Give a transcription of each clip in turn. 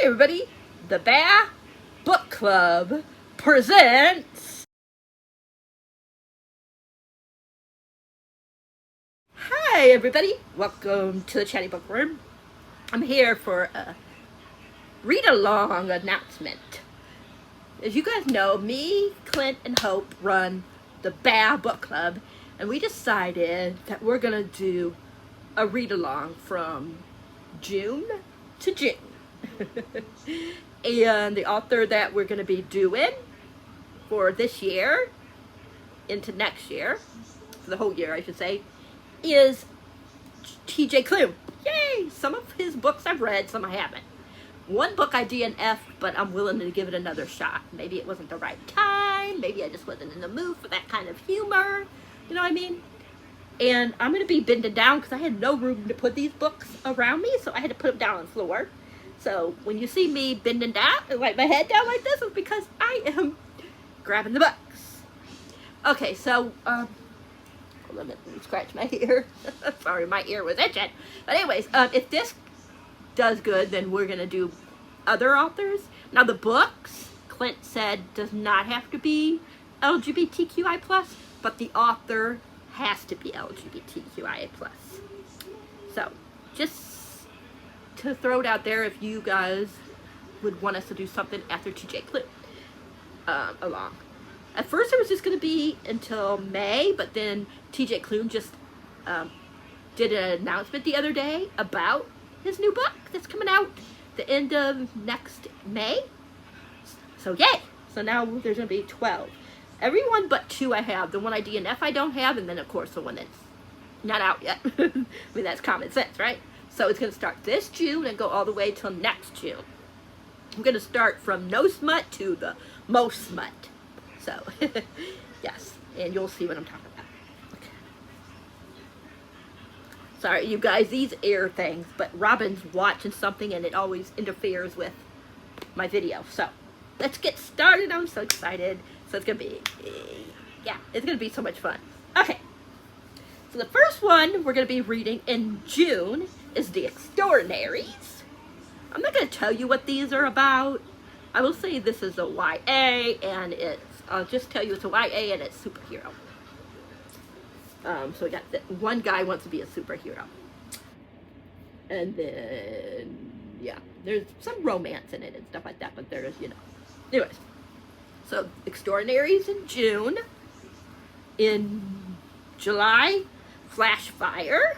everybody, the BAA Book Club presents... Hi everybody, welcome to the Chatty Book Room. I'm here for a read-along announcement. As you guys know, me, Clint, and Hope run the BAA Book Club, and we decided that we're gonna do a read-along from June to June. And the author that we're going to be doing for this year into next year, for the whole year I should say, is T.J. Klune. Yay! Some of his books I've read, some I haven't. One book I DNF'd, but I'm willing to give it another shot. Maybe it wasn't the right time, maybe I just wasn't in the mood for that kind of humor, you know what I mean? And I'm going to be bending down because I had no room to put these books around me, so I had to put them down on the floor. So when you see me bending down and like my head down like this, it's because I am grabbing the books. Okay, so let me scratch my ear. Sorry, my ear was itching. But anyways, if this does good, then we're gonna do other authors. Now the books, Clint said, does not have to be LGBTQI+, but the author has to be LGBTQIA+. So just to throw it out there, if you guys would want us to do something after TJ Klune along. At first it was just going to be until May, but then TJ Klune just did an announcement the other day about his new book that's coming out the end of next May. So yay! So now there's going to be 12. Every one but 2 I have. The one I DNF I don't have, and then of course the one that's not out yet. I mean, that's common sense, right? So it's going to start this June and go all the way till next June. I'm going to start from no smut to the most smut. So, yes, and you'll see what I'm talking about. Okay. Sorry, you guys, these ear things, but Robin's watching something and it always interferes with my video. So, let's get started. I'm so excited. So it's going to be, yeah, it's going to be so much fun. Okay. So the first one we're going to be reading in June is The Extraordinaries. I'm not going to tell you what these are about. I will say this is a YA, and I'll just tell you it's a YA and it's superhero. So we got one guy wants to be a superhero. And then, yeah, there's some romance in it and stuff like that, but there's, you know. Anyways, so Extraordinaries in June. In July, Flash Fire.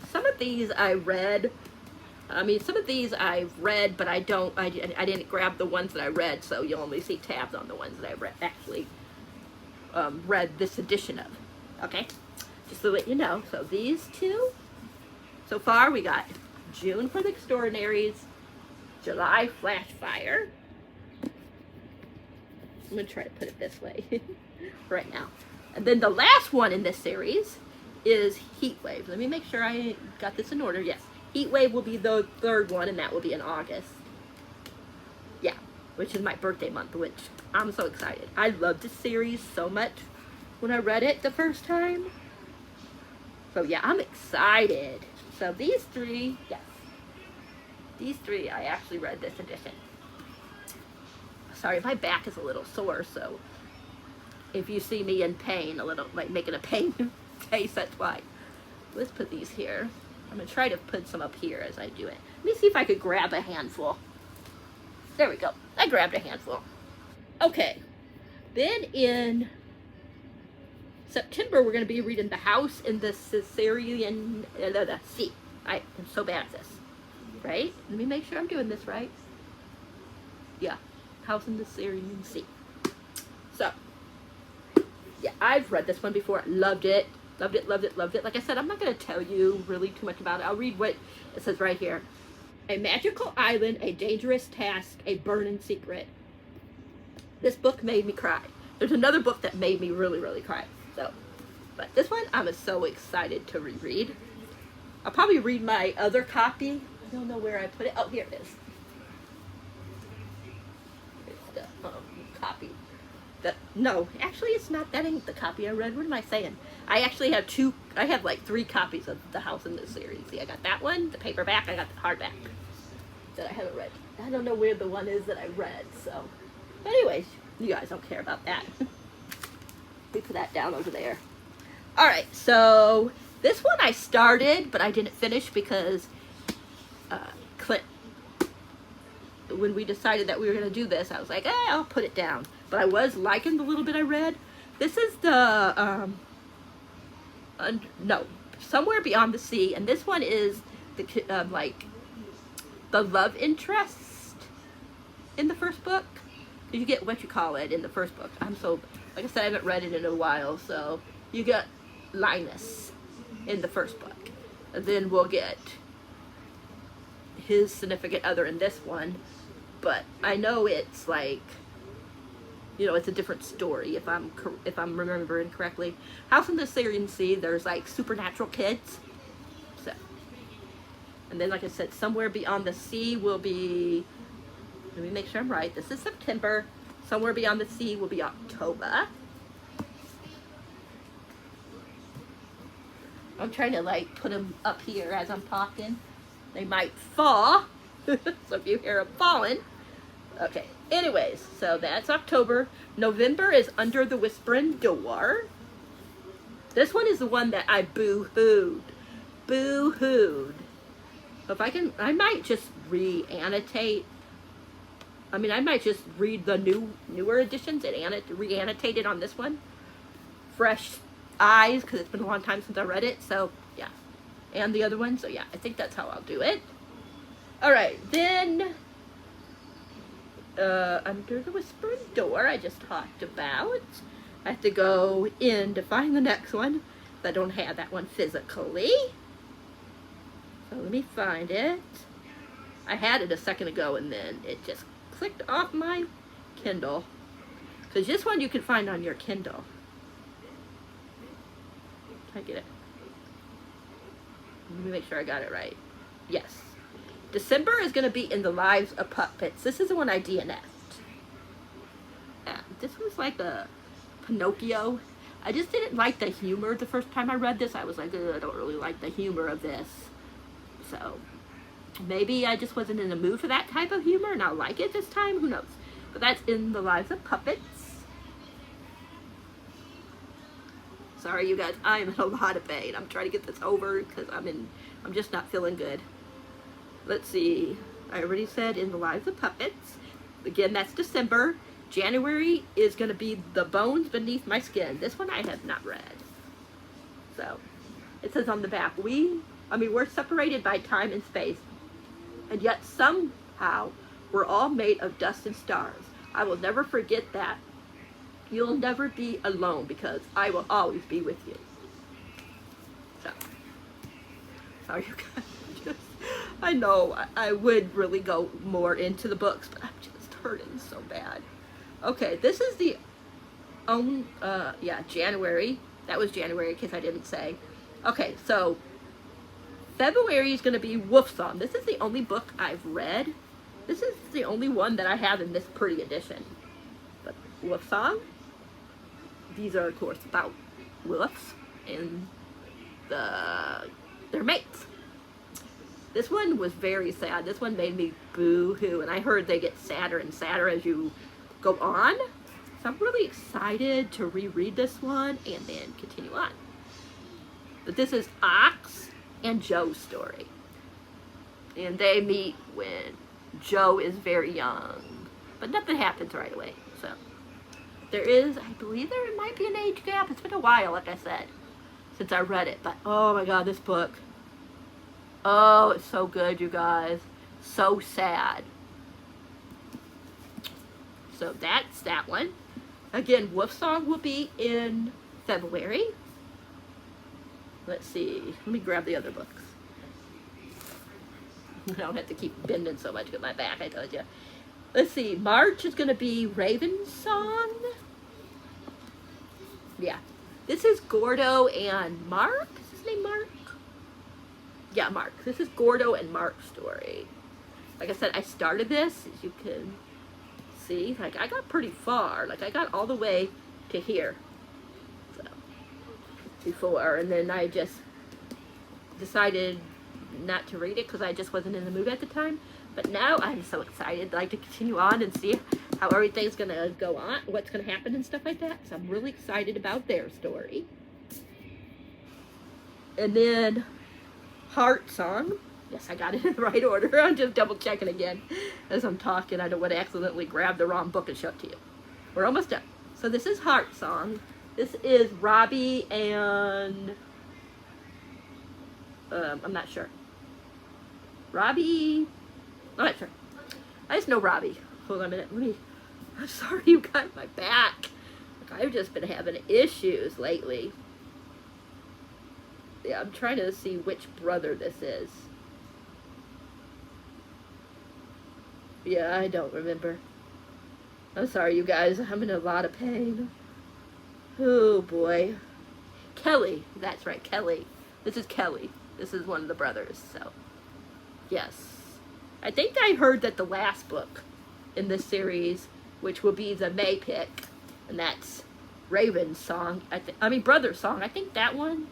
Some of these I read. I mean, some of these I've read, but I didn't grab the ones that I read, so you'll only see tabs on the ones that I actually read this edition of. Okay? Just to let you know. So these 2, so far we got June for The Extraordinaries, July Flash Fire. I'm going to try to put it this way right now. And then the last one in this series is Heat Wave. Let me make sure I got this in order. Yes. Heat Wave will be the 3rd one, and that will be in August. Yeah, which is my birthday month, which I'm so excited. I loved this series so much when I read it the first time. So yeah, I'm excited. So these 3, yes. These 3, I actually read this edition. Sorry, my back is a little sore, so if you see me in pain, a little, like making a pain face, that's why. Let's put these here. I'm going to try to put some up here as I do it. Let me see if I could grab a handful. There we go. I grabbed a handful. Okay. Then in September, we're going to be reading The House in the Caesarean Sea. I'm so bad at this. Right? Let me make sure I'm doing this right. Yeah. House in the Caesarean Sea. So, yeah, I've read this one before. I loved it. Loved it, loved it, loved it. Like I said, I'm not going to tell you really too much about it. I'll read what it says right here. A magical island, a dangerous task, a burning secret. This book made me cry. There's another book that made me really, really cry. So, but this one, I'm so excited to reread. I'll probably read my other copy. I don't know where I put it. Oh, here it is. Here's the copy. No, actually it's not, that ain't the copy I read. What am I saying? I actually have 2 I have like 3 copies of The House in this series. See, I got that one, the paperback, I got the hardback that I haven't read. I don't know where the one is that I read, so. But anyways, you guys don't care about that. We put that down over there. Alright, so this one I started, but I didn't finish because Klune, when we decided that we were going to do this, I was like, I'll put it down. But I was liking the little bit I read. This is the, no, Somewhere Beyond the Sea, and this one is the, like, the love interest in the first book. You get what you call it in the first book. Like I said, I haven't read it in a while, so you get Linus in the first book. And then we'll get his significant other in this one. But I know it's like, you know, it's a different story if I'm remembering correctly. House in the Syrian Sea, there's like supernatural kids. So, and then like I said, Somewhere Beyond the Sea will be, let me make sure I'm right. This is September. Somewhere Beyond the Sea will be October. I'm trying to like put them up here as I'm talking. They might fall. So if you hear them falling. Okay. Anyways, so that's October. November is Under the Whispering Door. This one is the one that I boo-hooed. Boo-hooed. If I can, I might just re-annotate. I mean, I might just read the newer editions and re-annotate it on this one. Fresh eyes, because it's been a long time since I read it, so yeah. And the other one, so yeah, I think that's how I'll do it. Alright, then Under the Whispering Door, I just talked about. I have to go in to find the next one. I don't have that one physically. So let me find it. I had it a second ago and then it just clicked off my Kindle. Because this one you can find on your Kindle. Can I get it? Let me make sure I got it right. Yes. December is going to be in the Lives of Puppets. This is the one I DNF'd. Yeah, this was like a Pinocchio. I just didn't like the humor the first time I read this. I was like, I don't really like the humor of this. So, maybe I just wasn't in the mood for that type of humor and I'll like it this time. Who knows? But that's in the Lives of Puppets. Sorry, you guys. I'm in a lot of pain. I'm trying to get this over because I'm just not feeling good. Let's see. I already said in the Lives of Puppets. Again, that's December. January is going to be The Bones Beneath My Skin. This one I have not read. So, it says on the back, we're separated by time and space, and yet somehow we're all made of dust and stars. I will never forget that. You'll never be alone because I will always be with you. So, sorry you guys. I know I would really go more into the books, but I'm just hurting so bad. Okay, this is the January. That was January, in case I didn't say. Okay, so February is going to be Wolf Song. This is the only book I've read. This is the only one that I have in this pretty edition. But Wolf Song. These are, of course, about wolves and their mates. This one was very sad. This one made me boo-hoo, and I heard they get sadder and sadder as you go on. So I'm really excited to reread this one and then continue on. But this is Ox and Joe's story. And they meet when Joe is very young. But nothing happens right away. So there is, I believe there might be an age gap. It's been a while, like I said, since I read it. But oh my god, this book. Oh, it's so good, you guys. So sad. So that's that one. Again, Wolf Song will be in February. Let's see. Let me grab the other books. I don't have to keep bending so much with my back, I told you. Let's see. March is going to be Raven Song. Yeah. This is Gordo and Mark. Is his name Mark? Yeah, Mark. This is Gordo and Mark's story. Like I said, I started this, as you can see. Like, I got pretty far. Like, I got all the way to here. So, before, and then I just decided not to read it because I just wasn't in the mood at the time. But now I'm so excited, like, to continue on and see how everything's gonna go on, what's gonna happen and stuff like that. So I'm really excited about their story. And then Heart Song. Yes, I got it in the right order. I'm just double checking again as I'm talking. I don't want to accidentally grab the wrong book and show it to you. We're almost done. So this is Heart Song. This is Robbie and I'm not sure. Robbie, I'm not sure. I just know Robbie. Hold on a minute. I'm sorry, you guys, my back. Like, I've just been having issues lately. Yeah, I'm trying to see which brother this is. Yeah, I don't remember. I'm sorry, you guys. I'm in a lot of pain. Oh, boy. Kelly. That's right, Kelly. This is Kelly. This is one of the brothers, so. Yes. I think I heard that the last book in this series, which will be the May pick, and that's Raven's song. Brother's song. I think that one,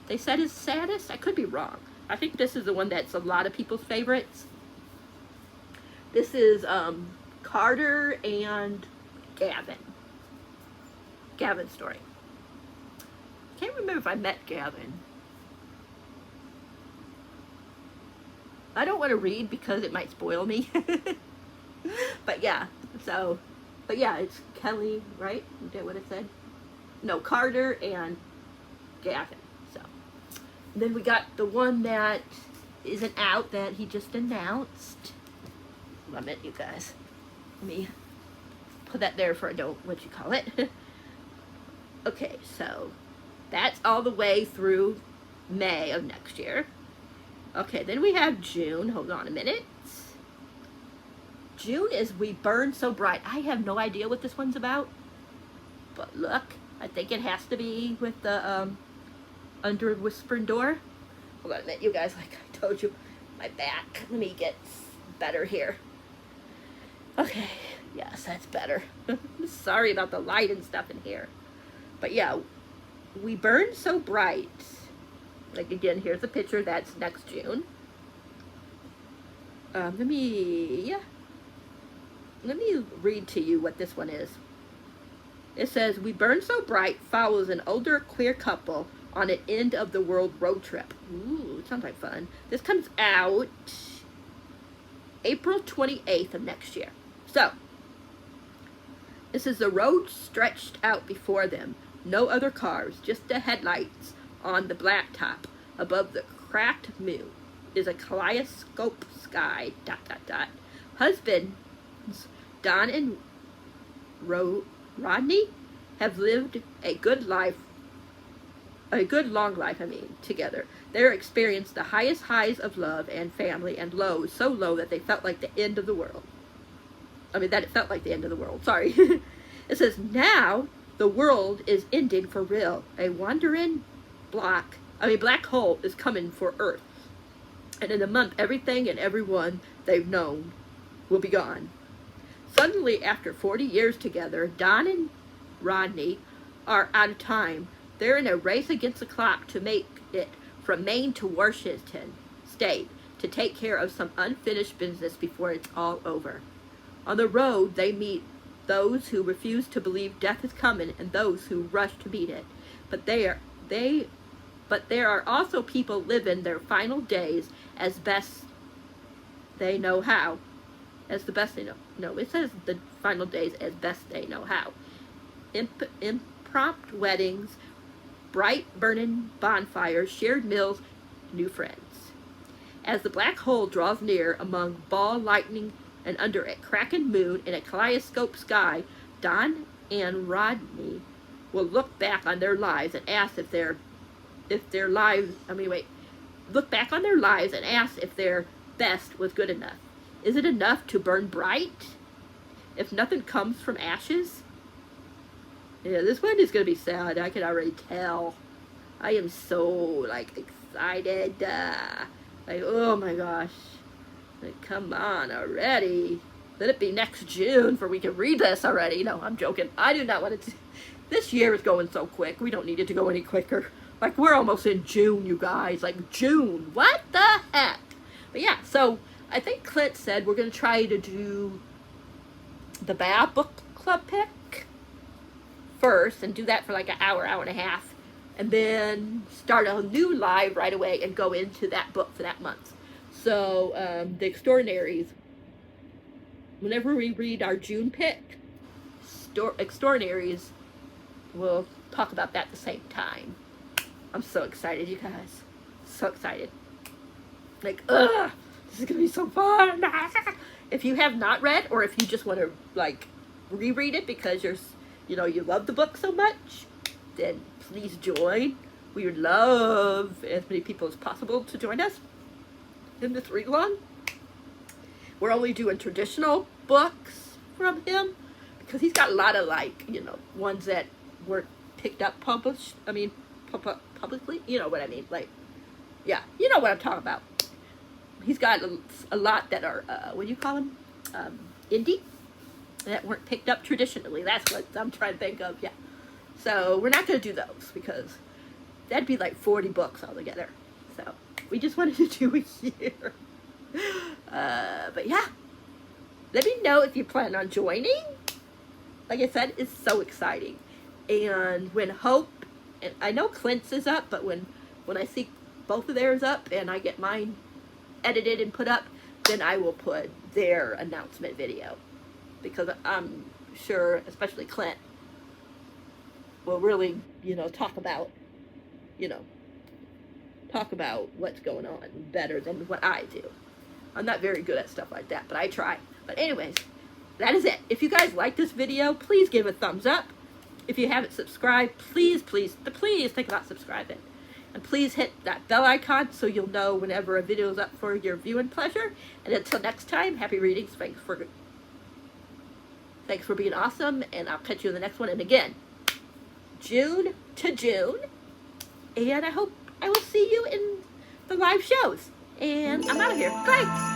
they said is saddest. I could be wrong. I think this is the one that's a lot of people's favorites. This is Carter and Gavin. Gavin's story. Can't remember if I met Gavin. I don't want to read because it might spoil me. But yeah, it's Kelly, right? Is that what it said? No, Carter and Gavin. So and then we got the one that isn't out that he just announced. Love it, you guys. Let me put that there for what you call it. Okay, so that's all the way through May of next year. Okay, then we have June. Hold on a minute. June is We Burn So Bright. I have no idea what this one's about. But look, I think it has to be with the Under a Whispering Door. Hold on a minute, you guys. Like I told you, my back. Let me get better here. Okay, yes, that's better. Sorry about the light and stuff in here. But yeah, We Burn So Bright. Like again, here's a picture. That's next June. Let me read to you what this one is. It says, We Burn So Bright follows an older queer couple on an end of the world road trip. Ooh, it sounds like fun. This comes out April 28th of next year. So, this is the road stretched out before them. No other cars, just the headlights on the blacktop. Above the cracked moon is a kaleidoscope sky, ... Husbands, Don and Rodney, have lived a good long life, together. They're experienced the highest highs of love and family and lows, so low that they felt like the end of the world. That it felt like the end of the world, sorry. It says, now the world is ending for real. A wandering black hole is coming for Earth. And in a month, everything and everyone they've known will be gone. Suddenly, after 40 years together, Don and Rodney are out of time. They're in a race against the clock to make it from Maine to Washington State to take care of some unfinished business before it's all over. On the road, they meet those who refuse to believe death is coming and those who rush to meet it. But there are also people living their final days as best they know how. As the best they know. No, it says the final days as best they know how. Impromptu weddings, bright burning bonfires, shared meals, new friends. As the black hole draws near among ball lightning and under a cracking moon in a kaleidoscope sky, Don and Rodney will look back on their lives and ask look back on their lives and ask if their best was good enough. Is it enough to burn bright if nothing comes from ashes? Yeah, this one is going to be sad. I can already tell. I am so, excited. Oh my gosh. Come on already. Let it be next June for we can read this already. No, I'm joking. I do not want it to. This year is going so quick. We don't need it to go any quicker. Like, we're almost in June, you guys. Like, June. What the heck? But yeah, so I think Clint said we're going to try to do the BAA book club pick first and do that for like an hour, hour and a half. And then start a new live right away and go into that book for that month. So, The Extraordinaries, whenever we read our June pick, Extraordinaries, we'll talk about that at the same time. I'm so excited, you guys. So excited. Like, ugh, this is going to be so fun. If you have not read, or if you just want to, like, reread it because you're, you know, you love the book so much, then please join. We would love as many people as possible to join us in this read-along. We're only doing traditional books from him because he's got a lot of, like, you know, ones that weren't picked up publicly. You know what I mean? Like, yeah, you know what I'm talking about. He's got a lot that are, what do you call them? Indie, that weren't picked up traditionally. That's what I'm trying to think of, yeah. So we're not going to do those because that'd be like 40 books altogether. So we just wanted to do a year. But yeah, let me know if you plan on joining. Like I said, it's so exciting. And when Hope, and I know Clint's is up, but when I see both of theirs up and I get mine edited and put up, then I will put their announcement video. Because I'm sure, especially Clint, will really, you know, talk about what's going on better than what I do. I'm not very good at stuff like that, but I try. But anyways, that is it. If you guys like this video, please give a thumbs up. If you haven't subscribed, please think about subscribing. And please hit that bell icon so you'll know whenever a video is up for your viewing pleasure. And until next time, happy readings. Thanks for being awesome, and I'll catch you in the next one. And again, June to June. And I hope I will see you in the live shows. And I'm out of here. Bye.